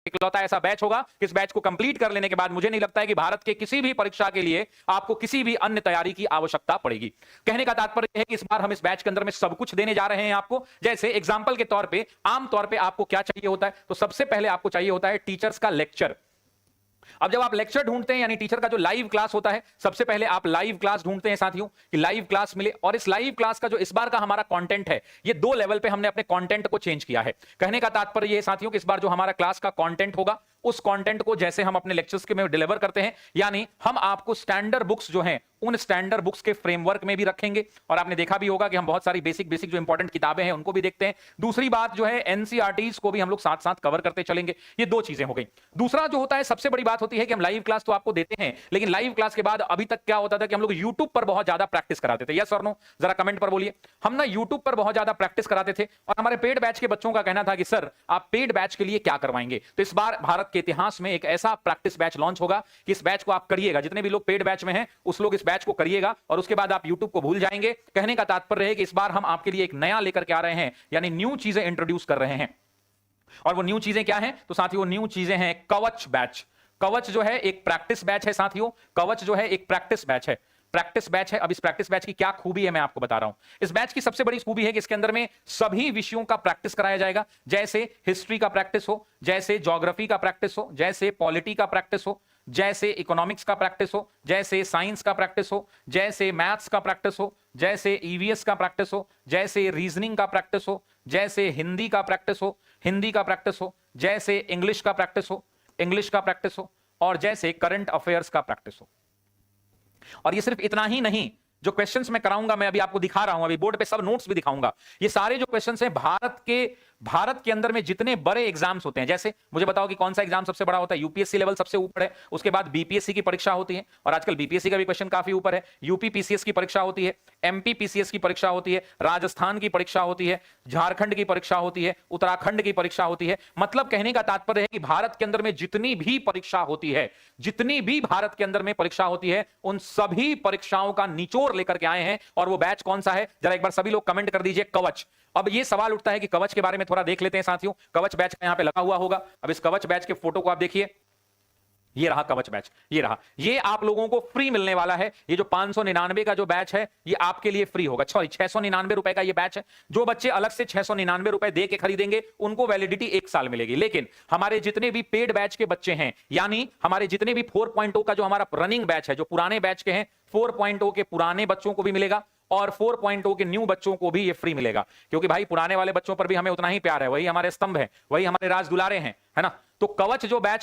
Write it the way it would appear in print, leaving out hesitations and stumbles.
इकलौता ऐसा बैच होगा कि इस बैच को कंप्लीट कर लेने के बाद मुझे नहीं लगता है कि भारत के किसी भी परीक्षा के लिए आपको किसी भी अन्य तैयारी की आवश्यकता पड़ेगी। कहने का तात्पर्य है कि इस बार हम इस बैच के अंदर में सब कुछ देने जा रहे हैं आपको। जैसे एग्जांपल के तौर पे, आम तौर पे आपको क्या चाहिए होता है, तो सबसे पहले आपको चाहिए होता है टीचर्स का लेक्चर। अब जब आप लेक्चर ढूंढते हैं, यानी टीचर का जो लाइव क्लास होता है, सबसे पहले आप लाइव क्लास ढूंढते हैं साथियों, कि लाइव क्लास मिले। और इस लाइव क्लास का जो इस बार का हमारा कंटेंट है, ये 2 लेवल पे हमने अपने कंटेंट को चेंज किया है। कहने का तात्पर्य ये साथियों कि इस बार जो हमारा क्लास का कंटेंट होगा, उस कंटेंट को जैसे हम अपने लेक्चर्स के में डिलीवर करते हैं, यानी हम आपको स्टैंडर्ड बुक्स जो हैं, उन स्टैंडर्ड बुक्स के फ्रेमवर्क में भी रखेंगे। और आपने देखा भी होगा कि हम बहुत सारी बेसिक जो इंपॉर्टेंट किताबें हैं उनको भी देखते हैं। दूसरी बात जो है, एनसीईआरटीज को भी हम लोग साथ साथ कवर करते चलेंगे। ये 2 चीजें हो गई। दूसरा जो होता है, सबसे बड़ी बात होती है कि हम लाइव क्लास तो आपको देते हैं, लेकिन लाइव क्लास के बाद अभी तक क्या होता था कि हम लोग यूट्यूब पर बहुत ज्यादा प्रैक्टिस कराते थे। यस और नो, जरा कमेंट पर बोलिए। हम ना यूट्यूब पर बहुत ज्यादा प्रैक्टिस कराते थे, और हमारे पेड बैच के बच्चों का कहना था कि सर आप पेड बैच के लिए क्या करवाएंगे। तो इस बार भारत के इतिहास में एक ऐसा प्रैक्टिस बैच लॉन्च होगा कि इस बैच को आप करिएगा। जितने भी लोग पेड बैच में हैं, उस लोग इस बैच को करिएगा, और उसके बाद आप यूट्यूब को भूल जाएंगे। कहने का तात्पर्य है कि इस बार हम आपके लिए एक नया लेकर के आ रहे हैं, यानी न्यू चीजें इंट्रोड्यूस कर रहे हैं। और वो न्यू चीजें क्या हैं, तो साथियों न्यू चीजें हैं कवच बैच। कवच जो है एक प्रैक्टिस बैच है साथियों, कवच जो है एक प्रैक्टिस बैच है, प्रैक्टिस बैच है। अब इस प्रैक्टिस बैच की क्या खूबी है मैं आपको बता रहा हूं। इस बैच की सबसे बड़ी खूबी है कि इसके अंदर में सभी विषयों का प्रैक्टिस कराया जाएगा। जैसे हिस्ट्री का प्रैक्टिस हो, जैसे ज्योग्राफी का प्रैक्टिस हो, जैसे पॉलिटी का प्रैक्टिस हो, जैसे इकोनॉमिक्स का प्रैक्टिस हो, जैसे साइंस का प्रैक्टिस हो, जैसे मैथ्स का प्रैक्टिस हो, जैसे ईवीएस का प्रैक्टिस हो, जैसे रीजनिंग का प्रैक्टिस हो, जैसे हिंदी का प्रैक्टिस हो, हिंदी का प्रैक्टिस हो, जैसे इंग्लिश का प्रैक्टिस हो, इंग्लिश का प्रैक्टिस हो, और जैसे करंट अफेयर्स का प्रैक्टिस हो। और ये सिर्फ इतना ही नहीं, जो क्वेश्चंस मैं कराऊंगा, मैं अभी आपको दिखा रहा हूं, अभी बोर्ड पे सब नोट्स भी दिखाऊंगा। ये सारे जो क्वेश्चंस हैं भारत के अंदर में जितने बड़े एग्जाम्स होते हैं, जैसे मुझे बताओ कि कौन सा एग्जाम सबसे बड़ा होता है। यूपीएससी लेवल सबसे ऊपर है, उसके बाद बीपीएससी की परीक्षा होती है, और आजकल बीपीएससी का भी क्वेश्चन काफी ऊपर है। यूपी पीसीएस की परीक्षा होती है, एमपी पीसीएस की परीक्षा होती है, राजस्थान की परीक्षा होती है, झारखंड की परीक्षा होती है, उत्तराखंड की परीक्षा होती है। मतलब कहने का तात्पर्य है कि भारत के अंदर में जितनी भी परीक्षा होती है, जितनी भी भारत के अंदर में परीक्षा होती है, उन सभी परीक्षाओं का निचोड़ लेकर के आए हैं। और वो बैच कौन सा है, जरा एक बार सभी लोग कमेंट कर दीजिए, कवच। अब ये सवाल उठता है कि कवच के बारे में थोड़ा देख लेते हैं साथियों। कवच बैच का यहां पे लगा हुआ होगा। अब इस कवच बैच के फोटो को आप देखिए, ये रहा कवच बैच, ये रहा। ये आप लोगों को फ्री मिलने वाला है। ये जो 599 का जो बैच है, ये आपके लिए फ्री होगा। सॉरी, 699 रुपए का ये बैच है। जो बच्चे अलग से 699 रुपए दे के खरीदेंगे, उनको वैलिडिटी 1 साल मिलेगी। लेकिन हमारे जितने भी पेड बैच के बच्चे हैं, यानी हमारे जितने भी 4.0 का जो हमारा रनिंग बैच है, जो पुराने बैच के हैं, 4.0 के पुराने बच्चों को भी मिलेगा, और 4.0 के न्यू बच्चों को भी ये फ्री मिलेगा। क्योंकि भाई पुराने वाले बच्चों पर भी हमें उतना ही प्यार है, वही हमारे स्तंभ है, वही हमारे राज दुलारे हैं, है ना। तो कवच जो बैच